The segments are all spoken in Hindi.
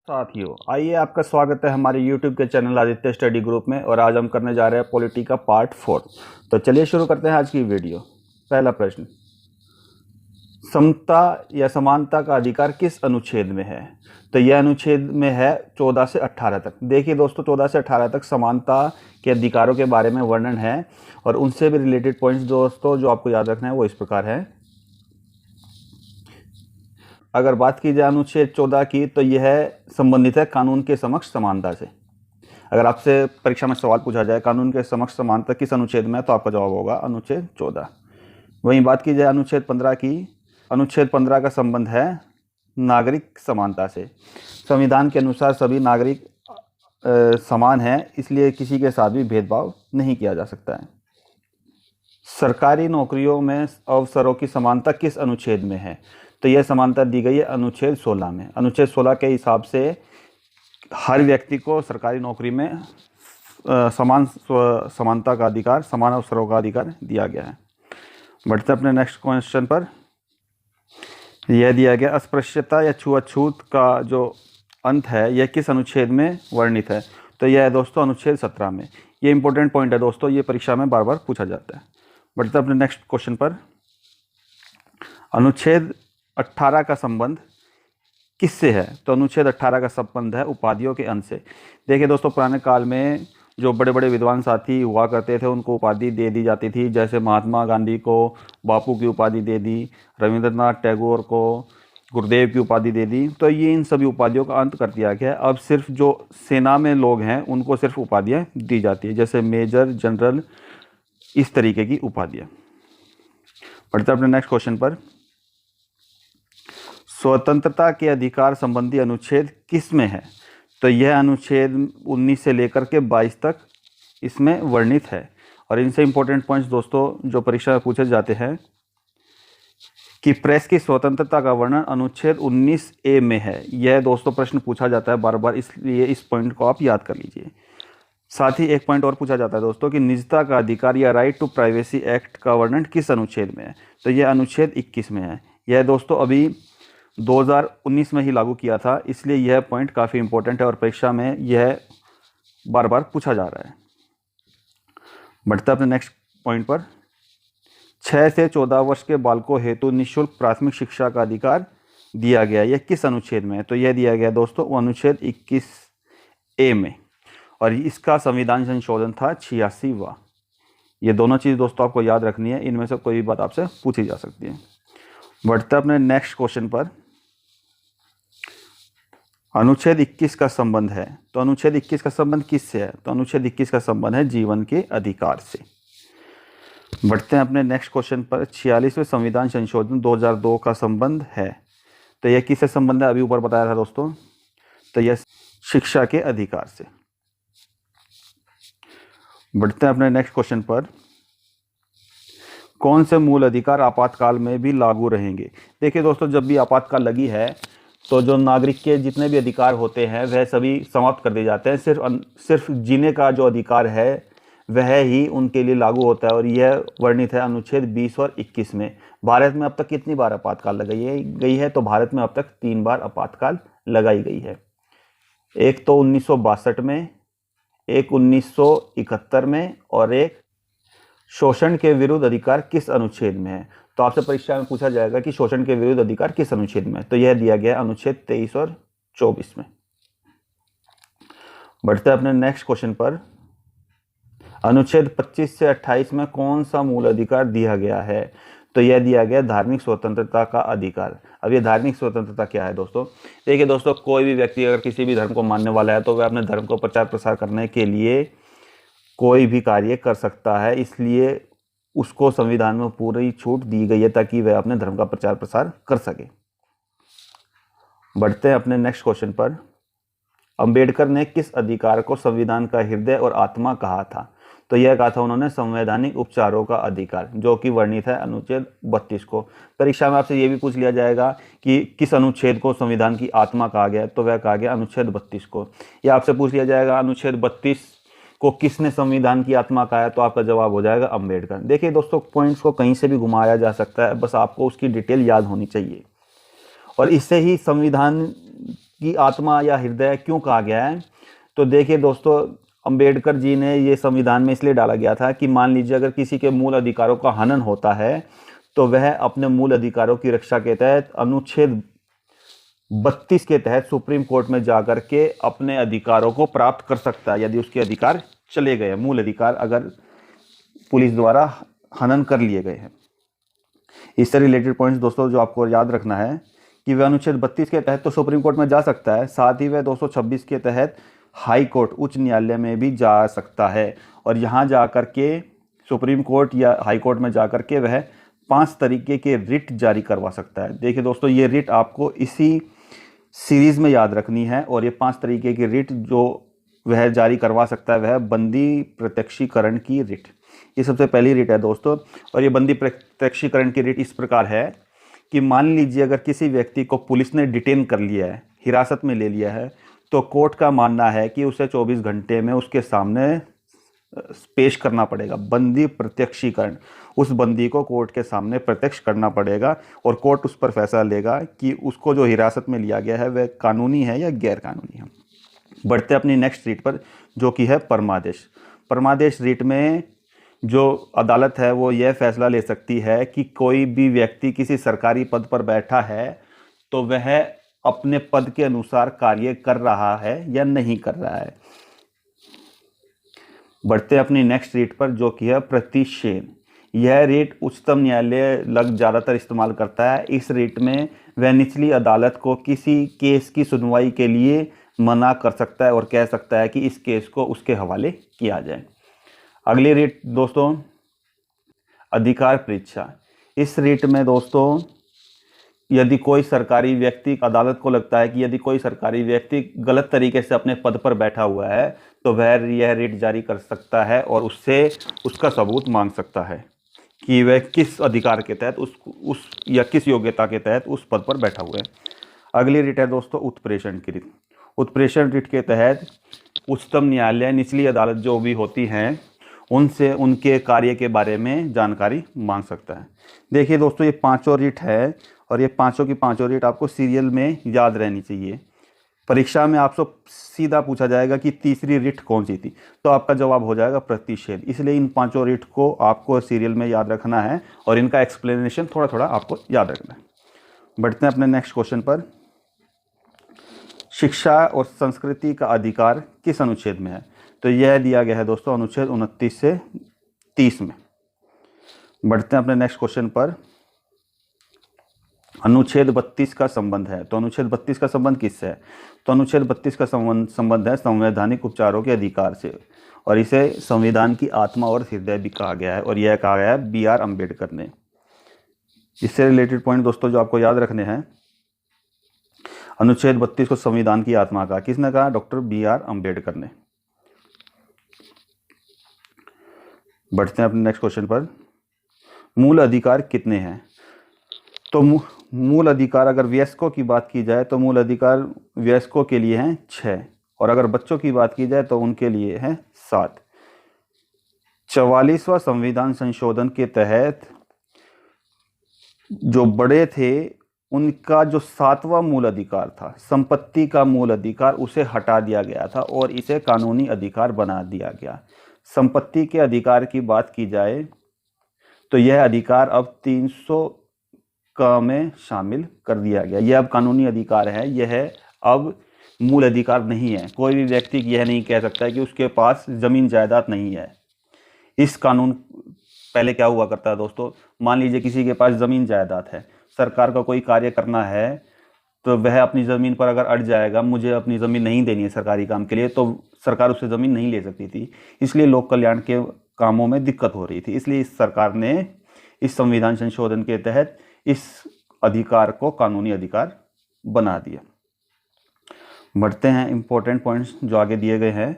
साथियों, आइए आपका स्वागत है हमारे YouTube के चैनल आदित्य स्टडी ग्रुप में। और आज हम करने जा रहे हैं पॉलिटी का पार्ट 4। तो चलिए शुरू करते हैं आज की वीडियो। पहला प्रश्न, समता या समानता का अधिकार किस अनुच्छेद में है? तो यह अनुच्छेद में है 14 से 18 तक। देखिए दोस्तों, 14 से 18 तक समानता के अधिकारों के बारे में वर्णन है और उनसे भी रिलेटेड पॉइंट्स दोस्तों जो आपको याद रखना है वो इस प्रकार है। अगर बात की जाए अनुच्छेद 14 की, तो यह संबंधित है कानून के समक्ष समानता से। अगर आपसे परीक्षा में सवाल पूछा जाए कानून के समक्ष समानता किस अनुच्छेद में है, तो आपका जवाब होगा अनुच्छेद 14। वहीं बात की जाए अनुच्छेद 15 की, अनुच्छेद 15 का संबंध है नागरिक समानता से। संविधान के अनुसार सभी नागरिक समान हैं, इसलिए किसी के साथ भी भेदभाव नहीं किया जा सकता है। सरकारी नौकरियों में अवसरों की समानता किस अनुच्छेद में है? तो यह समानता दी गई है अनुच्छेद 16 में। अनुच्छेद 16 के हिसाब से हर व्यक्ति को सरकारी नौकरी में समानता का अधिकार, समान अवसरों का अधिकार दिया गया है। बढ़ते अपने नेक्स्ट क्वेश्चन पर। यह दिया गया अस्पृश्यता या छुआछूत का जो अंत है यह किस अनुच्छेद में वर्णित है? तो यह है दोस्तों अनुच्छेद 17 में। ये इंपॉर्टेंट पॉइंट है दोस्तों, ये परीक्षा में बार बार पूछा जाता है। बढ़ते अपने नेक्स्ट क्वेश्चन पर। अनुच्छेद 18 का संबंध किससे है? तो अनुच्छेद 18 का संबंध है उपाधियों के अंश से। देखिए दोस्तों, पुराने काल में जो बड़े बड़े विद्वान साथी हुआ करते थे उनको उपाधि दे दी जाती थी। जैसे महात्मा गांधी को बापू की उपाधि दे दी, रविंद्रनाथ टैगोर को गुरुदेव की उपाधि दे दी। तो ये इन सभी उपाधियों का अंत कर दिया गया है। अब सिर्फ जो सेना में लोग हैं उनको सिर्फ उपाधियाँ दी जाती है, जैसे मेजर, जनरल, इस तरीके की उपाधियाँ। बढ़ते अपने नेक्स्ट क्वेश्चन पर। स्वतंत्रता के अधिकार संबंधी अनुच्छेद किस में है? तो यह अनुच्छेद 19 से लेकर के 22 तक इसमें वर्णित है। और इनसे इंपॉर्टेंट पॉइंट्स दोस्तों जो परीक्षा में पूछे जाते हैं कि प्रेस की स्वतंत्रता का वर्णन अनुच्छेद 19A में है। यह दोस्तों प्रश्न पूछा जाता है बार बार, इसलिए इस पॉइंट को आप याद कर लीजिए। साथ ही एक पॉइंट और पूछा जाता है दोस्तों कि निजता का अधिकार या राइट टू प्राइवेसी एक्ट का वर्णन किस अनुच्छेद में है? तो यह अनुच्छेद 21 में है। यह दोस्तों अभी 2019 में ही लागू किया था, इसलिए यह पॉइंट काफ़ी इंपॉर्टेंट है और परीक्षा में यह बार बार पूछा जा रहा है। बढ़ते अपने नेक्स्ट पॉइंट पर। 6 से 14 वर्ष के बालकों हेतु निःशुल्क प्राथमिक शिक्षा का अधिकार दिया गया, यह किस अनुच्छेद में है? तो यह दिया गया दोस्तों अनुच्छेद 21A में। और इसका संविधान संशोधन था 86वां। ये दोनों चीज़ दोस्तों आपको याद रखनी है, इनमें से कोई भी बात आपसे पूछी जा सकती है। बढ़ते अपने नेक्स्ट क्वेश्चन पर। अनुच्छेद 21 का संबंध है। तो अनुच्छेद 21 का संबंध किससे है? तो अनुच्छेद 21 का संबंध है जीवन के अधिकार से। बढ़ते हैं अपने नेक्स्ट क्वेश्चन पर। 46वें संविधान संशोधन 2002 का संबंध है। तो यह किससे संबंध है? अभी ऊपर बताया था दोस्तों, तो यह शिक्षा के अधिकार से। बढ़ते हैं अपने नेक्स्ट क्वेश्चन पर। कौन से मूल अधिकार आपातकाल में भी लागू रहेंगे? देखिए दोस्तों, जब भी आपातकाल लगी है तो जो नागरिक के जितने भी अधिकार होते हैं वह सभी समाप्त कर दिए जाते हैं। सिर्फ जीने का जो अधिकार है वह ही उनके लिए लागू होता है और यह वर्णित है अनुच्छेद 20 और 21 में। भारत में अब तक कितनी बार आपातकाल लगाई गई है? तो भारत में अब तक 3 बार आपातकाल लगाई गई है। एक तो 1962 में, एक 1971 में और एक शोषण के विरुद्ध अधिकार किस अनुच्छेद में है? तो आपसे परीक्षा में पूछा जाएगा कि शोषण के विरुद्ध अधिकार किस अनुच्छेद में है? तो यह दिया गया अनुच्छेद 23 और 24 में। बढ़ते हैं अपने नेक्स्ट क्वेश्चन पर। अनुच्छेद 25 से 28 में कौन सा मूल अधिकार दिया गया है? तो यह दिया गया धार्मिक स्वतंत्रता का अधिकार। अब ये धार्मिक स्वतंत्रता क्या है दोस्तों? देखिए दोस्तों, कोई भी व्यक्ति अगर किसी भी धर्म को मानने वाला है तो वह अपने धर्म को प्रचार प्रसार करने के लिए कोई भी कार्य कर सकता है, इसलिए उसको संविधान में पूरी छूट दी गई है ताकि वह अपने धर्म का प्रचार प्रसार कर सके। बढ़ते हैं अपने नेक्स्ट क्वेश्चन पर। अंबेडकर ने किस अधिकार को संविधान का हृदय और आत्मा कहा था? तो यह कहा था उन्होंने संवैधानिक उपचारों का अधिकार, जो कि वर्णित है अनुच्छेद 32 को। परीक्षा में आपसे ये भी पूछ लिया जाएगा कि किस अनुच्छेद को संविधान की आत्मा कहा गया, तो वह कहा गया अनुच्छेद 32 को। या आपसे पूछ लिया जाएगा अनुच्छेद 32 को किसने संविधान की आत्मा कहा है, तो आपका जवाब हो जाएगा अंबेडकर। देखिए दोस्तों, पॉइंट्स को कहीं से भी घुमाया जा सकता है, बस आपको उसकी डिटेल याद होनी चाहिए। और इससे ही संविधान की आत्मा या हृदय क्यों कहा गया है? तो देखिए दोस्तों, अंबेडकर जी ने ये संविधान में इसलिए डाला गया था कि मान लीजिए अगर किसी के मूल अधिकारों का हनन होता है तो वह अपने मूल अधिकारों की रक्षा के तहत अनुच्छेद 32 के तहत सुप्रीम कोर्ट में जाकर के अपने अधिकारों को प्राप्त कर सकता है, यदि उसके अधिकार चले गए, मूल अधिकार अगर पुलिस द्वारा हनन कर लिए गए हैं। इससे रिलेटेड पॉइंट्स दोस्तों जो आपको याद रखना है कि वह अनुच्छेद 32 के तहत तो सुप्रीम कोर्ट में जा सकता है, साथ ही वह 226 के तहत हाई कोर्ट उच्च न्यायालय में भी जा सकता है, और यहाँ जा कर के सुप्रीम कोर्ट या हाई कोर्ट में जा कर के वह 5 तरीके के रिट जारी करवा सकता है। देखिए दोस्तों, ये रिट आपको इसी सीरीज में याद रखनी है, और ये 5 तरीके की रिट जो वह जारी करवा सकता है वह बंदी प्रत्यक्षीकरण की रिट। ये सबसे पहली रिट है दोस्तों, और ये बंदी प्रत्यक्षीकरण की रिट इस प्रकार है कि मान लीजिए अगर किसी व्यक्ति को पुलिस ने डिटेन कर लिया है, हिरासत में ले लिया है, तो कोर्ट का मानना है कि उसे 24 घंटे में उसके सामने पेश करना पड़ेगा। बंदी प्रत्यक्षीकरण, उस बंदी को कोर्ट के सामने प्रत्यक्ष करना पड़ेगा और कोर्ट उस पर फैसला लेगा कि उसको जो हिरासत में लिया गया है वह कानूनी है या गैर कानूनी है। बढ़ते अपनी नेक्स्ट रीट पर जो कि है परमादेश। परमादेश रीट में जो अदालत है वो यह फैसला ले सकती है कि कोई भी व्यक्ति किसी सरकारी पद पर बैठा है तो वह अपने पद के अनुसार कार्य कर रहा है या नहीं कर रहा है। बढ़ते अपनी नेक्स्ट रीट पर जो कि है प्रतिषेध। यह रीट उच्चतम न्यायालय ज़्यादातर इस्तेमाल करता है। इस रीट में वह निचली अदालत को किसी केस की सुनवाई के लिए मना कर सकता है और कह सकता है कि इस केस को उसके हवाले किया जाए। अगली रीट दोस्तों अधिकार परीक्षा। इस रीट में दोस्तों यदि कोई सरकारी व्यक्ति, अदालत को लगता है कि यदि कोई सरकारी व्यक्ति गलत तरीके से अपने पद पर बैठा हुआ है तो वह यह रीट जारी कर सकता है और उससे उसका सबूत मांग सकता है कि वह किस अधिकार के तहत उस या किस योग्यता के तहत उस पद पर बैठा हुआ है। अगली रीट है दोस्तों उत्प्रेषण की रीट। उत्प्रेषण रीट के तहत उच्चतम न्यायालय निचली अदालत जो भी होती हैं उनसे उनके कार्य के बारे में जानकारी मांग सकता है। देखिए दोस्तों, ये पांचों रीट है और ये पांचों की पांचों रीट आपको सीरियल में याद रहनी चाहिए। परीक्षा में आपसे सीधा पूछा जाएगा कि तीसरी रीट कौन सी थी, तो आपका जवाब हो जाएगा प्रतिषेध। इसलिए इन पांचों रीट को आपको सीरियल में याद रखना है और इनका एक्सप्लेनेशन थोड़ा थोड़ा आपको याद रखना है। बढ़ते हैं अपने नेक्स्ट क्वेश्चन पर। शिक्षा और संस्कृति का अधिकार किस अनुच्छेद में है? तो यह दिया गया है दोस्तों अनुच्छेद 29 से 30 में। बढ़ते हैं अपने नेक्स्ट क्वेश्चन पर। अनुच्छेद 32 का संबंध है, तो अनुच्छेद 32 का संबंध किससे है? तो अनुच्छेद 32 का संबंध है संवैधानिक उपचारों के अधिकार से, और इसे संविधान की आत्मा और हृदय भी कहा गया है, और यह कहा गया है बी आर अम्बेडकर ने। इससे रिलेटेड पॉइंट दोस्तों जो आपको याद रखने हैं, अनुच्छेद 32 को संविधान की आत्मा कहा, किसने कहा? डॉक्टर बी आर अम्बेडकर ने। बढ़ते हैं अपने नेक्स्ट क्वेश्चन पर। मूल अधिकार कितने हैं? तो मूल अधिकार अगर वयस्कों की बात की जाए तो मूल अधिकार वयस्कों के लिए हैं 6, और अगर बच्चों की बात की जाए तो उनके लिए हैं 7। 44वां संविधान संशोधन के तहत जो बड़े थे उनका जो 7वां मूल अधिकार था, संपत्ति का मूल अधिकार, उसे हटा दिया गया था और इसे कानूनी अधिकार बना दिया गया। संपत्ति के अधिकार की बात की जाए तो यह अधिकार अब 300 का में शामिल कर दिया गया। यह अब कानूनी अधिकार है, यह अब मूल अधिकार नहीं है। कोई भी व्यक्ति यह नहीं कह सकता कि उसके पास जमीन जायदाद नहीं है। इस कानून पहले क्या हुआ करता है दोस्तों, मान लीजिए किसी के पास जमीन जायदाद है, सरकार का कोई कार्य करना है तो वह अपनी ज़मीन पर अगर अड़ जाएगा, मुझे अपनी ज़मीन नहीं देनी है सरकारी काम के लिए, तो सरकार उससे ज़मीन नहीं ले सकती थी। इसलिए लोक कल्याण के कामों में दिक्कत हो रही थी, इसलिए इस सरकार ने इस संविधान संशोधन के तहत इस अधिकार को कानूनी अधिकार बना दिया। बढ़ते हैं इंपॉर्टेंट पॉइंट्स जो आगे दिए गए हैं।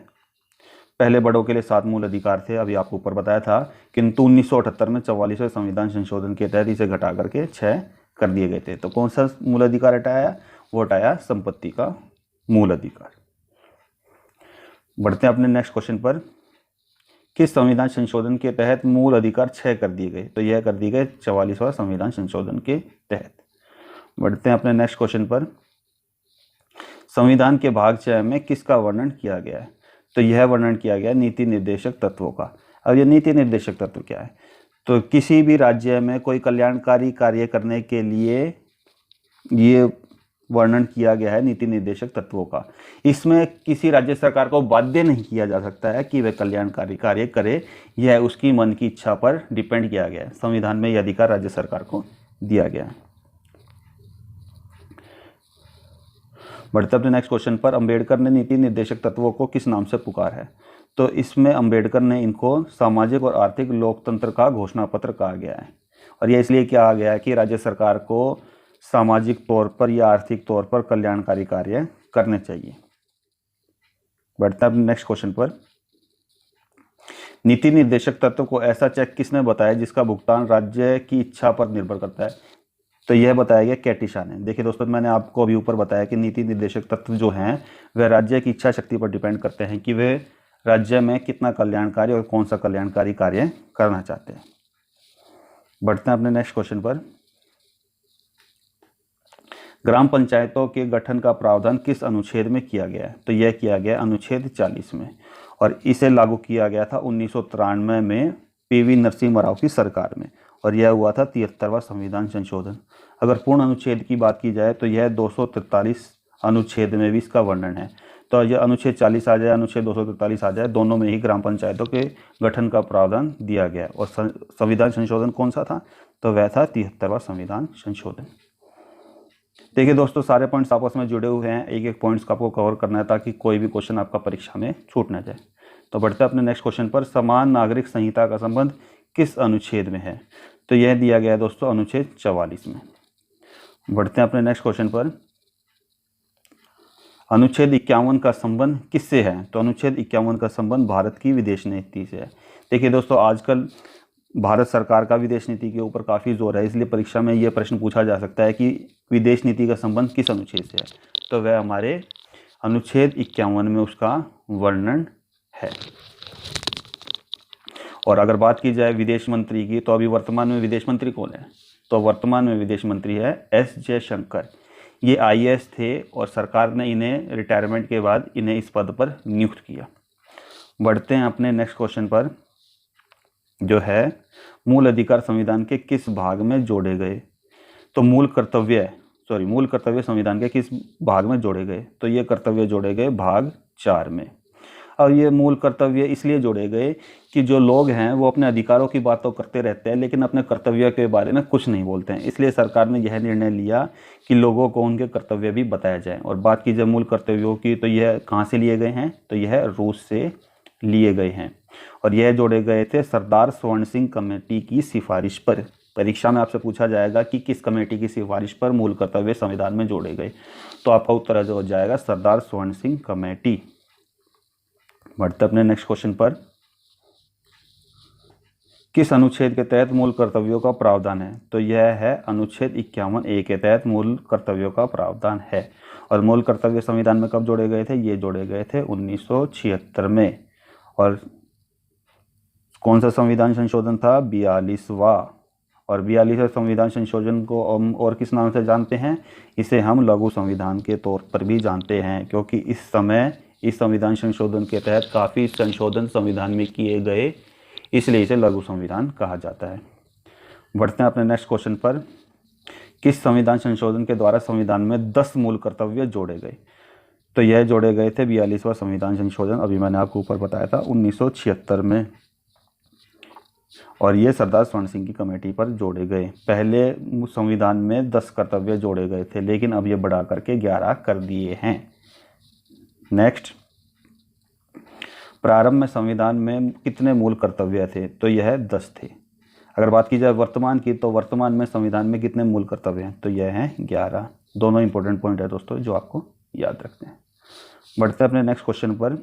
पहले बड़ों के लिए 7 मूल अधिकार थे, अभी आपको ऊपर बताया था, किंतु 1978 में 44वें संविधान संशोधन के तहत इसे घटा करके 6 कर दिए गए थे। तो कौन सा मूल अधिकार हटाया? वो हटाया संपत्ति का मूल अधिकार। बढ़ते हैं अपने नेक्स्ट क्वेश्चन पर। किस संविधान संशोधन के तहत मूल अधिकार 6 कर दिए गए? तो यह कर दिए गए 44वां संविधान संशोधन के तहत। बढ़ते हैं अपने नेक्स्ट क्वेश्चन पर। संविधान के भाग 6 में किसका वर्णन किया गया है? तो यह वर्णन किया गया नीति निर्देशक तत्वों का। अब ये नीति निर्देशक तत्व क्या है? तो किसी भी राज्य में कोई कल्याणकारी कार्य करने के लिए ये वर्णन किया गया है नीति निर्देशक तत्वों का। इसमें किसी राज्य सरकार को बाध्य नहीं किया जा सकता है कि वह कल्याणकारी कार्य करे, यह उसकी मन की इच्छा पर डिपेंड किया गया है। संविधान में यह अधिकार राज्य सरकार को दिया गया है। बढ़ते अपने नेक्स्ट क्वेश्चन पर। अंबेडकर ने नीति निर्देशक तत्वों को किस नाम से पुकारा है? तो इसमें अंबेडकर ने इनको सामाजिक और आर्थिक लोकतंत्र का घोषणा पत्र कहा गया है। और यह इसलिए कहा गया है कि राज्य सरकार को सामाजिक तौर पर या आर्थिक तौर पर कल्याणकारी कार्य करने चाहिए। बढ़ते हैं नेक्स्ट क्वेश्चन पर। नीति निर्देशक तत्व को ऐसा चेक किसने बताया जिसका भुगतान राज्य की इच्छा पर निर्भर करता है? तो यह बताया गया कैटी शाह ने। देखिए दोस्तों, मैंने आपको अभी ऊपर बताया कि नीति निर्देशक तत्व जो हैं वह राज्य की इच्छा शक्ति पर डिपेंड करते हैं कि वे राज्य में कितना कल्याणकारी और कौन सा कल्याणकारी कार्य करना चाहते हैं। बढ़ते हैं अपने नेक्स्ट क्वेश्चन पर। ग्राम पंचायतों के गठन का प्रावधान किस अनुच्छेद में किया गया है? तो यह किया गया अनुच्छेद 40 में, और इसे लागू किया गया था 1993 में पीवी नरसिम्हा राव की सरकार में, और यह हुआ था 73वां संविधान संशोधन। अगर पूर्ण अनुच्छेद की बात की जाए तो यह 243 अनुच्छेद में भी इसका वर्णन है। तो यह अनुच्छेद 40 आ जाए, अनुच्छेद 243 आ जाए, दोनों में ही ग्राम पंचायतों के गठन का प्रावधान दिया गया। और संविधान संशोधन कौन सा था? तो वह था 73वां संविधान संशोधन। देखिए दोस्तों, सारे पॉइंट्स आपस में जुड़े हुए हैं, एक एक पॉइंट्स का आपको कवर करना है ताकि कोई भी क्वेश्चन आपका परीक्षा में छूट ना जाए। तो बढ़ते हैं अपने नेक्स्ट क्वेश्चन पर। समान नागरिक संहिता का संबंध किस अनुच्छेद में है? तो यह दिया गया है दोस्तों अनुच्छेद 44 में। बढ़ते हैं अपने नेक्स्ट क्वेश्चन पर। अनुच्छेद 51 का संबंध किससे है? तो अनुच्छेद 51 का संबंध भारत की विदेश नीति से है। देखिए दोस्तों, आजकल भारत सरकार का विदेश नीति के ऊपर काफ़ी जोर है, इसलिए परीक्षा में यह प्रश्न पूछा जा सकता है कि विदेश नीति का संबंध किस अनुच्छेद से है? तो वह हमारे अनुच्छेद 51 में उसका वर्णन है। और अगर बात की जाए विदेश मंत्री की, तो अभी वर्तमान में विदेश मंत्री कौन है? तो वर्तमान में विदेश मंत्री है एस जयशंकर। ये आईएएस थे और सरकार ने इन्हें रिटायरमेंट के बाद इन्हें इस पद पर नियुक्त किया। बढ़ते हैं अपने नेक्स्ट क्वेश्चन पर, जो है मूल अधिकार संविधान के किस भाग में जोड़े गए? तो मूल कर्तव्य संविधान के किस भाग में जोड़े गए? तो ये कर्तव्य जोड़े गए भाग 4 में। और ये मूल कर्तव्य इसलिए जोड़े गए कि जो लोग हैं वो अपने अधिकारों की बात तो करते रहते हैं लेकिन अपने कर्तव्य के बारे में कुछ नहीं बोलते हैं, इसलिए सरकार ने यह निर्णय लिया कि लोगों को उनके कर्तव्य भी बताया जाए। और बात की जाए मूल कर्तव्यों की, तो यह कहाँ से लिए गए हैं? तो यह रूस से लिए गए हैं, और यह जोड़े गए थे सरदार स्वर्ण सिंह कमेटी की सिफारिश पर। परीक्षा में आपसे पूछा जाएगा कि किस कमेटी की सिफारिश पर मूल कर्तव्य संविधान में जोड़े गए, तो आपका उत्तर जो हो जाएगा सरदार स्वर्ण सिंह कमेटी। बढ़ते अपने नेक्स्ट क्वेश्चन पर। किस अनुच्छेद के तहत मूल कर्तव्यों का प्रावधान है? तो यह है अनुच्छेद 51A के तहत मूल कर्तव्यों का प्रावधान है। और मूल कर्तव्य संविधान में कब जोड़े गए थे? ये जोड़े गए थे 1976 में। और कौन सा संविधान संशोधन था? 42वां। और 42वें संविधान संशोधन को और किस नाम से जानते हैं? इसे हम लघु संविधान के तौर पर भी जानते हैं, क्योंकि इस समय इस संविधान संशोधन के तहत काफ़ी संशोधन संविधान में किए गए, इसलिए इसे लघु संविधान कहा जाता है। बढ़ते हैं अपने नेक्स्ट क्वेश्चन पर। किस संविधान संशोधन के द्वारा संविधान में 10 मूल कर्तव्य जोड़े गए? तो यह जोड़े गए थे 42वां संविधान संशोधन, अभी मैंने आपको ऊपर बताया था 1976 में, और ये सरदार स्वर्ण सिंह की कमेटी पर जोड़े गए। पहले संविधान में 10 कर्तव्य जोड़े गए थे, लेकिन अब ये बढ़ा करके 11 कर दिए हैं। नेक्स्ट, प्रारंभ में संविधान में कितने मूल कर्तव्य थे? तो यह 10 थे। अगर बात की जाए वर्तमान की, तो वर्तमान में संविधान में कितने मूल कर्तव्य हैं? तो यह हैं 11। दोनों इंपॉर्टेंट पॉइंट है दोस्तों जो आपको याद रखते हैं। बढ़ते हैं अपने नेक्स्ट क्वेश्चन पर।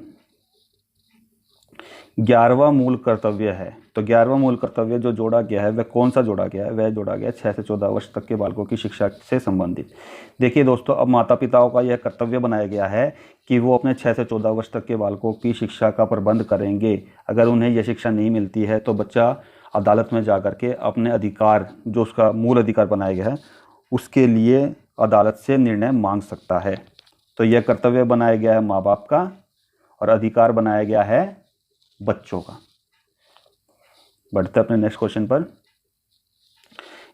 11वां मूल कर्तव्य है, तो 11वां मूल कर्तव्य जो जोड़ा गया है वह कौन सा जोड़ा गया है? वह जोड़ा गया 6 से 14 वर्ष तक के बालकों की शिक्षा से संबंधित। देखिए दोस्तों, अब माता पिताओं का यह कर्तव्य बनाया गया है कि वो अपने 6 से 14 वर्ष तक के बालकों की शिक्षा का प्रबंध करेंगे। अगर उन्हें यह शिक्षा नहीं मिलती है तो बच्चा अदालत में जा कर के अपने अधिकार, जो उसका मूल अधिकार बनाया गया है, उसके लिए अदालत से निर्णय मांग सकता है। तो यह कर्तव्य बनाया गया है माँ बाप का और अधिकार बनाया गया है बच्चों का। बढ़ते अपने नेक्स्ट क्वेश्चन पर।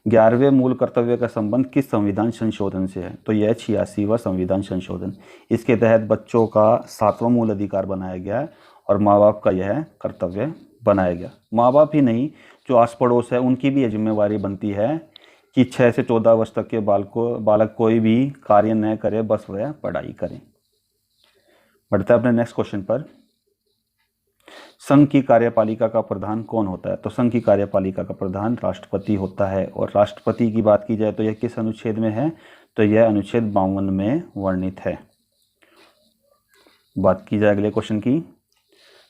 11वें मूल कर्तव्य का संबंध किस संविधान संशोधन से है? तो यह 86वां संविधान संशोधन। इसके तहत बच्चों का 7वां मूल अधिकार बनाया गया है और माँ बाप का यह कर्तव्य बनाया गया। माँ बाप ही नहीं, जो आस पड़ोस है उनकी भी यह जिम्मेवारी बनती है कि 6 से 14 वर्ष तक के बालक कोई भी कार्य न करे, बस वह पढ़ाई करें। बढ़ते अपने नेक्स्ट क्वेश्चन पर। संघ की कार्यपालिका का प्रधान कौन होता है? तो संघ की कार्यपालिका का प्रधान राष्ट्रपति होता है। और राष्ट्रपति की बात की जाए तो यह किस अनुच्छेद में है? तो यह अनुच्छेद 52 में वर्णित है। बात की जाए अगले क्वेश्चन की,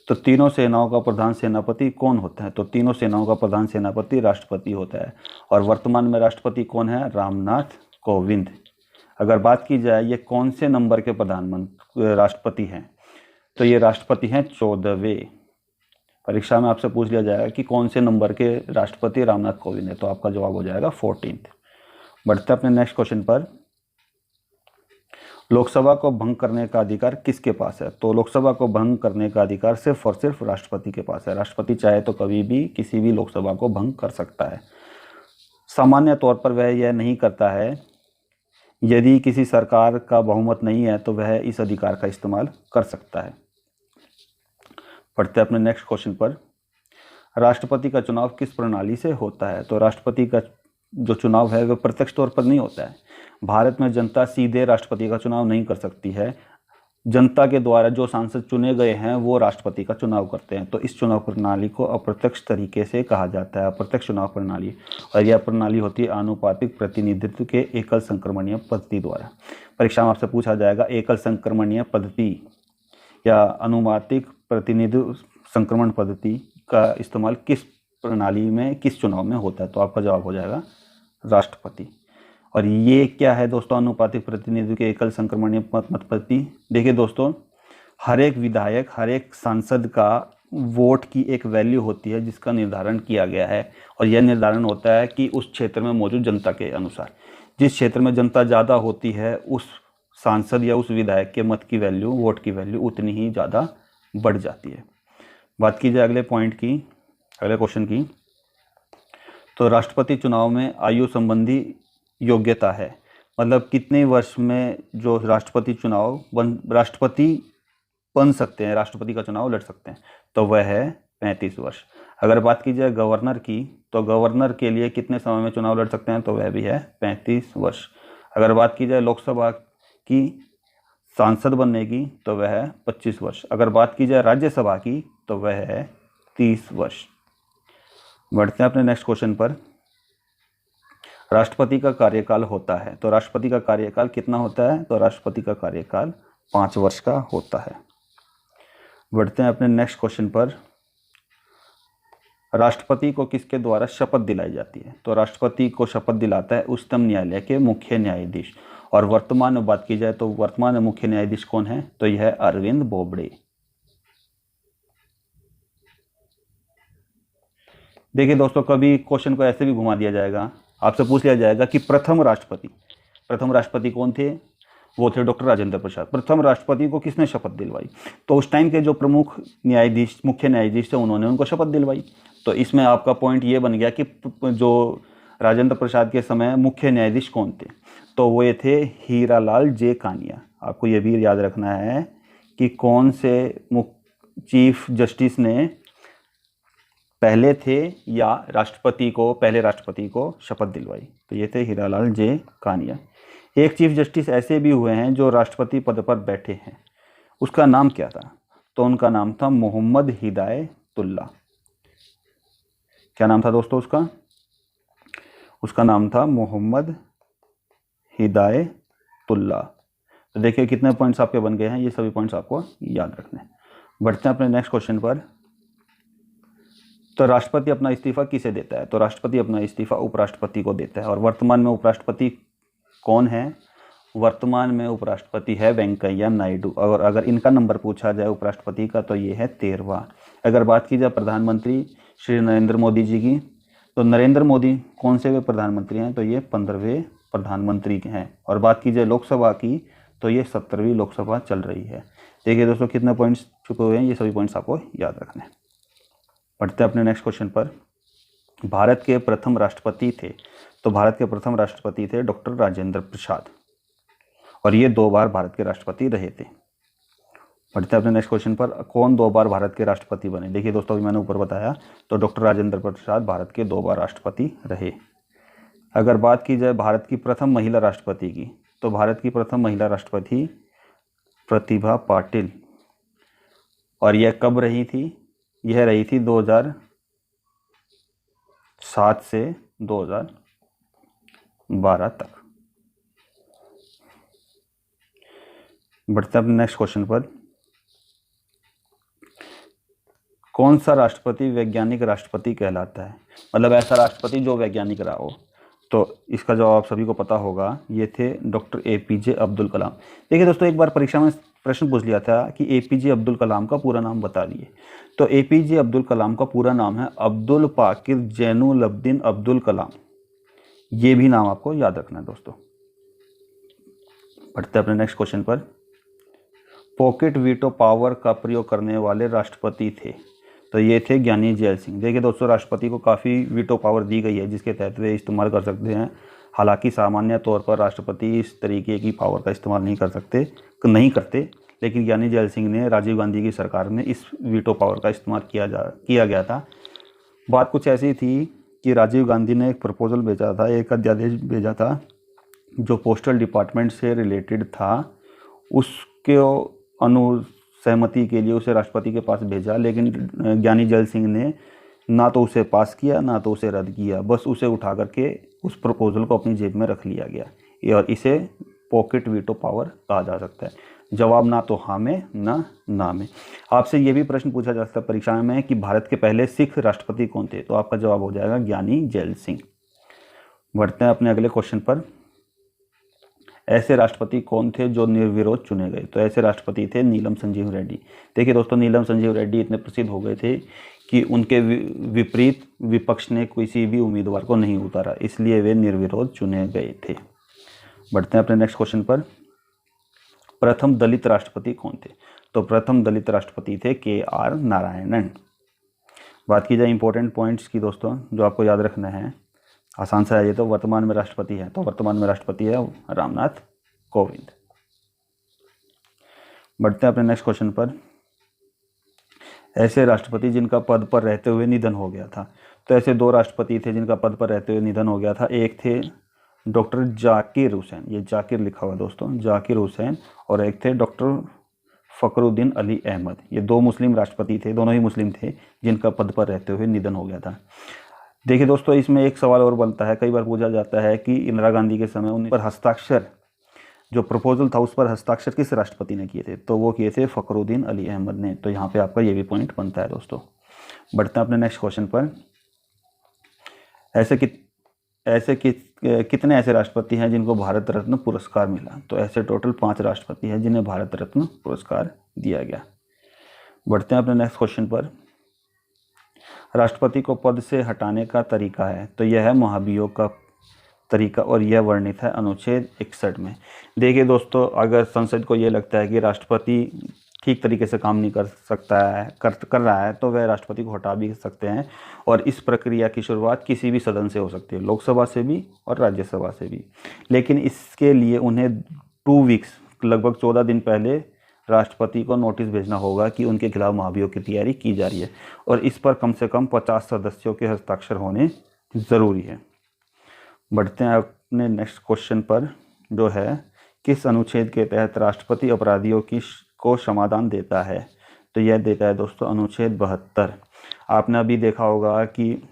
तो तीनों सेनाओं का प्रधान सेनापति कौन होता है? तो तीनों सेनाओं का प्रधान सेनापति राष्ट्रपति होता है। और वर्तमान में राष्ट्रपति कौन है? रामनाथ कोविंद। अगर बात की जाए ये कौन से नंबर के प्रधानमंत्री राष्ट्रपति हैं? तो ये राष्ट्रपति हैं 14वें। परीक्षा में आपसे पूछ लिया जाएगा कि कौन से नंबर के राष्ट्रपति रामनाथ कोविंद है, तो आपका जवाब हो जाएगा 14th। बढ़ते अपने नेक्स्ट क्वेश्चन पर। लोकसभा को भंग करने का अधिकार किसके पास है? तो लोकसभा को भंग करने का अधिकार सिर्फ और सिर्फ राष्ट्रपति के पास है। राष्ट्रपति चाहे तो कभी भी किसी भी लोकसभा को भंग कर सकता है। सामान्य तौर पर वह यह नहीं करता है। यदि किसी सरकार का बहुमत नहीं है तो वह इस अधिकार का इस्तेमाल कर सकता है। पढ़ते अपने नेक्स्ट क्वेश्चन पर। राष्ट्रपति का चुनाव किस प्रणाली से होता है? तो राष्ट्रपति का जो चुनाव है वह प्रत्यक्ष तौर पर नहीं होता है। भारत में जनता सीधे राष्ट्रपति का चुनाव नहीं कर सकती है। जनता के द्वारा जो सांसद चुने गए हैं वो राष्ट्रपति का चुनाव करते हैं। तो इस चुनाव प्रणाली को अप्रत्यक्ष तरीके से कहा जाता है, अप्रत्यक्ष चुनाव प्रणाली। और यह प्रणाली होती है आनुपातिक प्रतिनिधित्व के एकल संक्रमणीय पद्धति द्वारा। परीक्षा में आपसे पूछा जाएगा एकल संक्रमणीय पद्धति या अनुपातिक प्रतिनिधित्व संक्रमण पद्धति का इस्तेमाल किस प्रणाली में, किस चुनाव में होता है? तो आपका जवाब हो जाएगा राष्ट्रपति। और ये क्या है दोस्तों अनुपातिक प्रतिनिधित्व के एकल संक्रमणीय मत पद्धति? देखिए दोस्तों, हर एक विधायक, हर एक सांसद का वोट की एक वैल्यू होती है जिसका निर्धारण किया गया है। और यह निर्धारण होता है कि उस क्षेत्र में मौजूद जनता के अनुसार। जिस क्षेत्र में जनता ज़्यादा होती है उस सांसद या उस विधायक के मत की वैल्यू, वोट की वैल्यू उतनी ही ज़्यादा बढ़ जाती है। बात की जाए अगले पॉइंट की, अगले क्वेश्चन की, तो राष्ट्रपति चुनाव में आयु संबंधी योग्यता है, मतलब कितने वर्ष में जो राष्ट्रपति बन सकते हैं, राष्ट्रपति का चुनाव लड़ सकते हैं? तो वह है 35 वर्ष। अगर बात की जाए गवर्नर की, तो गवर्नर के लिए कितने समय में चुनाव लड़ सकते हैं? तो वह भी है 35 वर्ष। अगर बात की जाए लोकसभा की सांसद बनने की, तो वह है 25 वर्ष। अगर बात की जाए राज्यसभा की तो वह है 30 वर्ष। बढ़ते हैं अपने नेक्स्ट क्वेश्चन पर। राष्ट्रपति का कार्यकाल होता है, तो राष्ट्रपति का कार्यकाल कितना होता है? तो राष्ट्रपति का कार्यकाल 5 वर्ष का होता है। बढ़ते हैं अपने नेक्स्ट क्वेश्चन पर। राष्ट्रपति को किसके द्वारा शपथ दिलाई जाती है? तो राष्ट्रपति को शपथ दिलाता है उच्चतम न्यायालय के मुख्य न्यायाधीश। और वर्तमान में बात की जाए तो वर्तमान में मुख्य न्यायाधीश कौन है? तो यह है अरविंद बोबड़े। देखिए दोस्तों, कभी क्वेश्चन को ऐसे भी घुमा दिया जाएगा, आपसे पूछ लिया जाएगा कि प्रथम राष्ट्रपति कौन थे? वो थे डॉक्टर राजेंद्र प्रसाद। प्रथम राष्ट्रपति को किसने शपथ दिलवाई? तो उस टाइम के जो प्रमुख न्यायाधीश, मुख्य न्यायाधीश थे, उन्होंने उनको शपथ दिलवाई। तो इसमें आपका पॉइंट ये बन गया कि जो राजेंद्र प्रसाद के समय मुख्य न्यायाधीश कौन थे? तो वो थे हीरालाल जे कानिया। आपको ये भी याद रखना है कि कौन से चीफ जस्टिस ने पहले थे या पहले राष्ट्रपति को शपथ दिलवाई। तो ये थे हीरालाल जे कानिया। एक चीफ जस्टिस ऐसे भी हुए हैं जो राष्ट्रपति पद पर बैठे हैं, उसका नाम क्या था? तो उनका नाम था मोहम्मद हिदायतुल्लाह। क्या नाम था दोस्तों उसका? उसका नाम था मोहम्मद हिदायतुल्लाह। तो देखिए कितने पॉइंट्स आपके बन गए हैं, ये सभी पॉइंट्स आपको याद रखने। बढ़ते हैं अपने नेक्स्ट क्वेश्चन पर। तो राष्ट्रपति अपना इस्तीफा किसे देता है? तो राष्ट्रपति अपना इस्तीफा उपराष्ट्रपति को देता है। और वर्तमान में उपराष्ट्रपति कौन है? वर्तमान में उपराष्ट्रपति है वेंकैया नायडू। और अगर इनका नंबर पूछा जाए उपराष्ट्रपति का तो ये है 13वां। अगर बात की जाए प्रधानमंत्री श्री नरेंद्र मोदी जी की, तो नरेंद्र मोदी कौन से वे प्रधानमंत्री हैं? तो ये 15वें प्रधानमंत्री हैं। और बात की जाए लोकसभा की, तो ये 70वीं लोकसभा चल रही है। देखिए दोस्तों कितने पॉइंट्स चुके हुए हैं, ये सभी पॉइंट्स आपको याद रखने हैं। पढ़ते हैं अपने नेक्स्ट क्वेश्चन पर। भारत के प्रथम राष्ट्रपति थे, तो भारत के प्रथम राष्ट्रपति थे डॉक्टर राजेंद्र प्रसाद, और ये 2 बार भारत के राष्ट्रपति रहे थे। पढ़ते हैं अपने नेक्स्ट क्वेश्चन पर। कौन 2 बार भारत के राष्ट्रपति बने? देखिए दोस्तों अभी मैंने ऊपर बताया, तो डॉक्टर राजेंद्र प्रसाद भारत के 2 बार राष्ट्रपति रहे। अगर बात की जाए भारत की प्रथम महिला राष्ट्रपति की, तो भारत की प्रथम महिला राष्ट्रपति प्रतिभा पाटिल, और यह कब रही थी? यह रही थी 2007 से 2012 तक। बढ़ते हैं अपने नेक्स्ट क्वेश्चन पर। कौन सा राष्ट्रपति वैज्ञानिक राष्ट्रपति कहलाता है? मतलब ऐसा राष्ट्रपति जो वैज्ञानिक रहा हो। तो इसका जवाब सभी को पता होगा, ये थे डॉक्टर APJ अब्दुल कलाम। देखिए दोस्तों एक बार परीक्षा में प्रश्न पूछ लिया था कि APJ अब्दुल कलाम का पूरा नाम बता दिए। तो APJ अब्दुल कलाम का पूरा नाम है अब्दुल पाकिर जैनुलब्दीन अब्दुल कलाम। ये भी नाम आपको याद रखना है दोस्तों। बढ़ते हैं अपने नेक्स्ट क्वेश्चन पर। पॉकेट वीटो पावर का प्रयोग करने वाले राष्ट्रपति थे, तो ये थे ज्ञानी जैल सिंह। देखिए दोस्तों राष्ट्रपति को काफ़ी वीटो पावर दी गई है जिसके तहत वे इस्तेमाल कर सकते हैं। हालांकि सामान्य तौर पर राष्ट्रपति इस तरीके की पावर का इस्तेमाल नहीं करते, लेकिन ज्ञानी जैल सिंह ने राजीव गांधी की सरकार में इस वीटो पावर का इस्तेमाल किया गया था। बात कुछ ऐसी थी कि राजीव गांधी ने एक प्रपोजल भेजा था, एक अध्यादेश भेजा था जो पोस्टल डिपार्टमेंट से रिलेटेड था। उसके सहमति के लिए उसे राष्ट्रपति के पास भेजा, लेकिन ज्ञानी जैल सिंह ने ना तो उसे पास किया ना तो उसे रद्द किया, बस उसे उठा करके उस प्रपोजल को अपनी जेब में रख लिया गया, और इसे पॉकेट वीटो पावर कहा जा सकता है। जवाब ना तो हाँ में ना में। आपसे ये भी प्रश्न पूछा जा सकता है परीक्षा में कि भारत के पहले सिख राष्ट्रपति कौन थे, तो आपका जवाब हो जाएगा ज्ञानी जैल सिंह। बढ़ते हैं अपने अगले क्वेश्चन पर। ऐसे राष्ट्रपति कौन थे जो निर्विरोध चुने गए? तो ऐसे राष्ट्रपति थे नीलम संजीव रेड्डी। देखिए दोस्तों नीलम संजीव रेड्डी इतने प्रसिद्ध हो गए थे कि उनके विपरीत विपक्ष ने किसी भी उम्मीदवार को नहीं उतारा, इसलिए वे निर्विरोध चुने गए थे। बढ़ते हैं अपने नेक्स्ट क्वेश्चन पर। प्रथम दलित राष्ट्रपति कौन थे? तो प्रथम दलित राष्ट्रपति थे KR नारायणन। बात की जाए इंपॉर्टेंट पॉइंट्स की दोस्तों जो आपको याद रखना है, आसान सा है ये, तो वर्तमान में राष्ट्रपति है, तो वर्तमान में राष्ट्रपति है रामनाथ कोविंद। बढ़ते हैं अपने नेक्स्ट क्वेश्चन पर। ऐसे राष्ट्रपति जिनका पद पर रहते हुए निधन हो गया था, तो ऐसे 2 राष्ट्रपति थे जिनका पद पर रहते हुए निधन हो गया था। एक थे डॉक्टर जाकिर हुसैन, ये जाकिर लिखा हुआ है दोस्तों, जाकिर हुसैन, और एक थे डॉक्टर फखरुद्दीन अली अहमद। ये 2 मुस्लिम राष्ट्रपति थे, दोनों ही मुस्लिम थे, जिनका पद पर रहते हुए निधन हो गया था। देखिए दोस्तों इसमें एक सवाल और बनता है, कई बार पूछा जाता है कि इंदिरा गांधी के समय उन पर हस्ताक्षर, जो प्रपोजल था उस पर हस्ताक्षर किस राष्ट्रपति ने किए थे? तो वो किए थे फखरुद्दीन अली अहमद ने। तो यहाँ पे आपका ये भी पॉइंट बनता है दोस्तों। बढ़ते हैं अपने नेक्स्ट क्वेश्चन पर। कितने ऐसे राष्ट्रपति हैं जिनको भारत रत्न पुरस्कार मिला? तो ऐसे टोटल 5 राष्ट्रपति हैं जिन्हें भारत रत्न पुरस्कार दिया गया। बढ़ते हैं अपने नेक्स्ट क्वेश्चन पर। राष्ट्रपति को पद से हटाने का तरीका है, तो यह है महाभियोग का तरीका, और यह वर्णित है अनुच्छेद 61 में। देखिए दोस्तों अगर संसद को ये लगता है कि राष्ट्रपति ठीक तरीके से काम नहीं कर सकता है कर रहा है, तो वह राष्ट्रपति को हटा भी सकते हैं, और इस प्रक्रिया की शुरुआत किसी भी सदन से हो सकती है, लोकसभा से भी और राज्यसभा से भी। लेकिन इसके लिए उन्हें 2 वीक्स लगभग 14 दिन पहले राष्ट्रपति को नोटिस भेजना होगा कि उनके खिलाफ महाभियोग की तैयारी की जा रही है, और इस पर कम से कम 50 सदस्यों के हस्ताक्षर होने ज़रूरी है। बढ़ते हैं अपने नेक्स्ट क्वेश्चन पर, जो है किस अनुच्छेद के तहत राष्ट्रपति अपराधियों को समाधान देता है? तो यह देता है दोस्तों अनुच्छेद 72। आपने अभी देखा होगा कि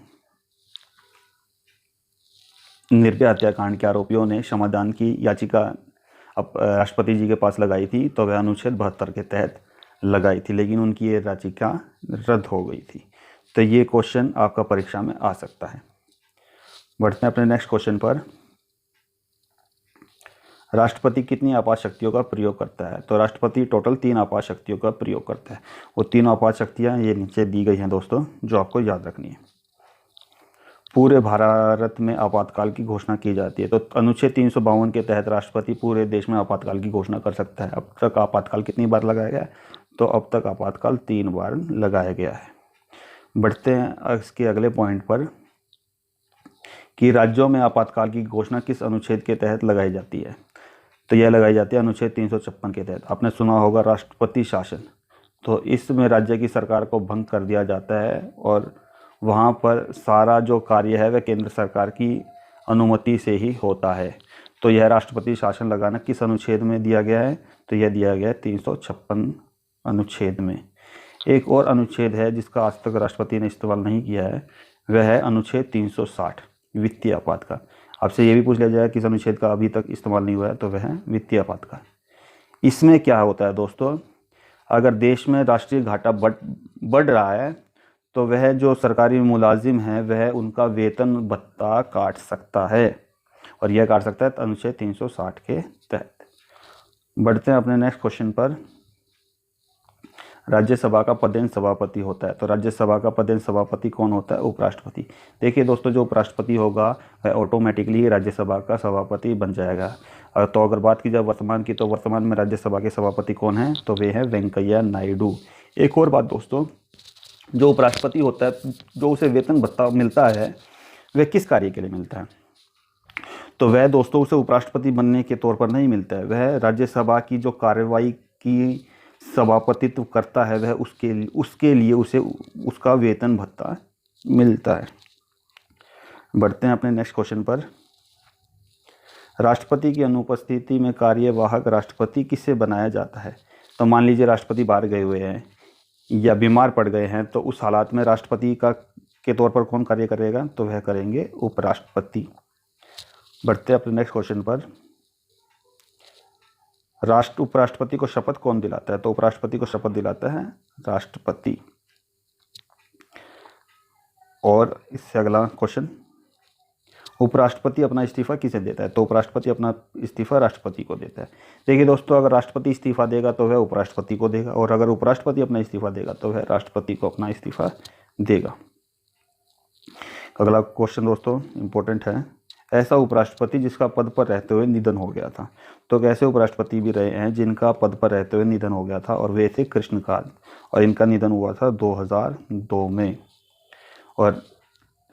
निर्भया हत्याकांड के आरोपियों ने समाधान की याचिका राष्ट्रपति जी के पास लगाई थी, तो वह अनुच्छेद 72 के तहत लगाई थी, लेकिन उनकी ये याचिका रद्द हो गई थी। तो ये क्वेश्चन आपका परीक्षा में आ सकता है। बढ़ते हैं अपने नेक्स्ट क्वेश्चन पर। राष्ट्रपति कितनी आपात शक्तियों का प्रयोग करता है? तो राष्ट्रपति टोटल 3 आपात शक्तियों का प्रयोग करता है। वो 3 आपात शक्तियाँ ये नीचे दी गई हैं दोस्तों, जो आपको याद रखनी है। पूरे भारत में आपातकाल की घोषणा की जाती है। तो अनुच्छेद 352 के तहत राष्ट्रपति पूरे देश में आपातकाल की घोषणा कर सकता है। अब तक आपातकाल कितनी बार लगाया गया है? तो अब तक आपातकाल 3 बार लगाया गया है। बढ़ते हैं इसके अगले पॉइंट पर कि राज्यों में आपातकाल की घोषणा किस अनुच्छेद के तहत लगाई जाती है। तो यह लगाई जाती है अनुच्छेद 356 के तहत। आपने सुना होगा राष्ट्रपति शासन। तो इसमें राज्य की सरकार को भंग कर दिया जाता है और वहाँ पर सारा जो कार्य है वह केंद्र सरकार की अनुमति से ही होता है। तो यह राष्ट्रपति शासन लगाना किस अनुच्छेद में दिया गया है? तो यह दिया गया है 356 अनुच्छेद में। एक और अनुच्छेद है जिसका आज तक राष्ट्रपति ने इस्तेमाल नहीं किया है, वह है अनुच्छेद 360 वित्तीय आपातकाल। आपसे ये भी पूछ लिया जाए किस अनुच्छेद का अभी तक इस्तेमाल नहीं हुआ है, तो वह है वित्तीय आपातकाल। इसमें क्या होता है दोस्तों, अगर देश में राष्ट्रीय घाटा बढ़ रहा है तो वह जो सरकारी मुलाजिम है वह उनका वेतन भत्ता काट सकता है, और यह काट सकता है अनुच्छेद 360 के तहत। बढ़ते हैं अपने नेक्स्ट क्वेश्चन पर। राज्यसभा का पदेन सभापति होता है। तो राज्यसभा का पदेन सभापति कौन होता है? उपराष्ट्रपति। देखिए दोस्तों, जो उपराष्ट्रपति होगा वह ऑटोमेटिकली राज्यसभा का सभापति बन जाएगा। तो अगर बात की जाए वर्तमान की, तो वर्तमान में राज्यसभा के सभापति कौन है? तो वे हैं वेंकैया नायडू। एक और बात दोस्तों, जो उपराष्ट्रपति होता है, जो उसे वेतन भत्ता मिलता है वह किस कार्य के लिए मिलता है? तो वह दोस्तों उसे उपराष्ट्रपति बनने के तौर पर नहीं मिलता है, वह राज्यसभा की जो कार्यवाही की सभापतित्व करता है वह उसके लिए उसे उसका वेतन भत्ता मिलता है। बढ़ते हैं अपने नेक्स्ट क्वेश्चन पर। राष्ट्रपति की अनुपस्थिति में कार्यवाहक राष्ट्रपति किसे बनाया जाता है? तो मान लीजिए राष्ट्रपति बाहर गए हुए हैं या बीमार पड़ गए हैं, तो उस हालात में राष्ट्रपति के तौर पर कौन कार्य करेगा? तो वह करेंगे उपराष्ट्रपति। बढ़ते हैं अपने नेक्स्ट क्वेश्चन पर। उपराष्ट्रपति को शपथ कौन दिलाता है? तो उपराष्ट्रपति को शपथ दिलाता है राष्ट्रपति। और इससे अगला क्वेश्चन, उपराष्ट्रपति अपना इस्तीफा किसे देता है? तो उपराष्ट्रपति अपना इस्तीफा राष्ट्रपति को देता है। देखिए दोस्तों, अगर राष्ट्रपति इस्तीफा देगा तो वह उपराष्ट्रपति को देगा, और अगर उपराष्ट्रपति अपना इस्तीफा देगा तो वह राष्ट्रपति को अपना इस्तीफा देगा। अगला क्वेश्चन दोस्तों इंपॉर्टेंट है। ऐसा उपराष्ट्रपति जिसका पद पर रहते हुए निधन हो गया था। तो ऐसे उपराष्ट्रपति भी रहे हैं जिनका पद पर रहते हुए निधन हो गया था, और वे थे कृष्णकांत, और इनका निधन हुआ था 2002 में। और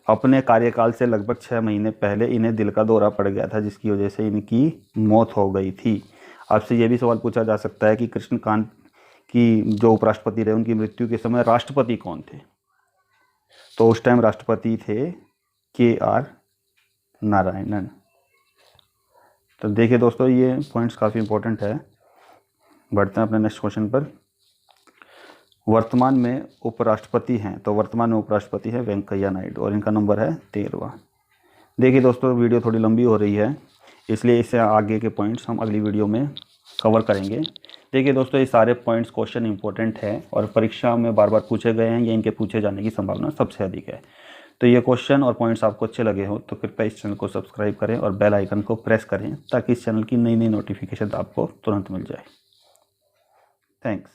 अपने कार्यकाल से लगभग 6 महीने पहले इन्हें दिल का दौरा पड़ गया था, जिसकी वजह से इनकी मौत हो गई थी। आपसे ये भी सवाल पूछा जा सकता है कि कृष्णकांत की जो उपराष्ट्रपति रहे उनकी मृत्यु के समय राष्ट्रपति कौन थे? तो उस टाइम राष्ट्रपति थे KR नारायणन। तो देखिए दोस्तों, ये पॉइंट्स काफ़ी इंपॉर्टेंट है। बढ़ते हैं अपने नेक्स्ट क्वेश्चन पर। वर्तमान में उपराष्ट्रपति हैं, तो वर्तमान में उपराष्ट्रपति है वेंकैया नायडू, और इनका नंबर है 13वां। देखिए दोस्तों, वीडियो थोड़ी लंबी हो रही है, इसलिए इससे आगे के पॉइंट्स हम अगली वीडियो में कवर करेंगे। देखिए दोस्तों, ये सारे पॉइंट्स क्वेश्चन इंपॉर्टेंट हैं और परीक्षा में बार बार पूछे गए हैं, या इनके पूछे जाने की संभावना सबसे अधिक है। तो ये क्वेश्चन और पॉइंट्स आपको अच्छे लगे हो तो कृपया इस चैनल को सब्सक्राइब करें और बेल आइकन को प्रेस करें, ताकि इस चैनल की नई नई नोटिफिकेशन आपको तुरंत मिल जाए। थैंक्स।